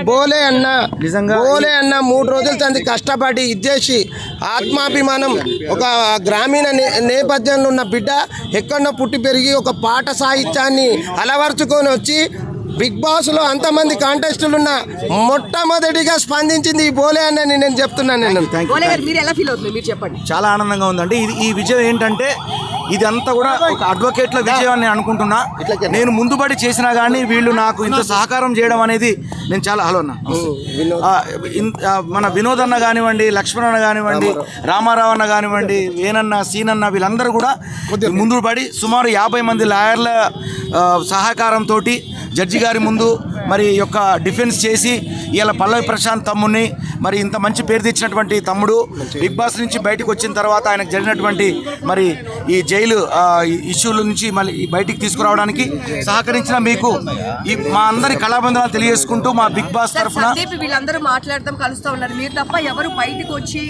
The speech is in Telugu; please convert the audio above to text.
బోలే అన్న 3 రోజుల తంది కష్టపడి ఇచ్చేసి ఆత్మాభిమానం ఒక గ్రామీణ నేపథ్యంలో ఉన్న బిడ్డ ఎక్కడో పుట్టి పెరిగి ఒక పాట సాహిత్యాన్ని అలవర్చుకొని వచ్చి బిగ్ బాస్లో అంతమంది కాంటెస్టులు ఉన్న మొట్టమొదటిగా స్పందించింది ఈ బోలే అని నేను చెప్తున్నాను. చాలా ఆనందంగా ఉందండి. ఈ విజయం ఏంటంటే ఇదంతా కూడా ఒక అడ్వకేట్ల విజయం అని అనుకుంటున్నా. నేను ముందుబడి చేసినా కానీ వీళ్ళు నాకు ఇంత సహకారం చేయడం అనేది నేను చాలా మన వినోద్ అన్న కానివ్వండి, లక్ష్మణ్ అన్న కానివ్వండి, రామారావు అన్న కానివ్వండి, వేనన్న, సీనన్న వీళ్ళందరూ కూడా ముందుబడి సుమారు 50 మంది లాయర్ల సహకారంతో జడ్జి గారి ముందు మరి యొక్క డిఫెన్స్ చేసి ఇలా పల్లవి ప్రశాంత్ తమ్ముడిని మరి ఇంత మంచి పేరు తెచ్చినటువంటి తమ్ముడు బిగ్ బాస్ నుంచి బయటకు వచ్చిన తర్వాత ఆయనకు జరిగినటువంటి మరి ఈ జైలు ఇష్యూల నుంచి మళ్ళీ బయటికి తీసుకురావడానికి సహకరించిన మీకు మా అందరి కళాబంధనాలు తెలియజేసుకుంటూ మా బిగ్ బాస్ తరఫున వీళ్ళందరూ మాట్లాడతాం, కలుస్తూ ఉన్నారు. మీరు తప్ప ఎవరు బయటకు వచ్చి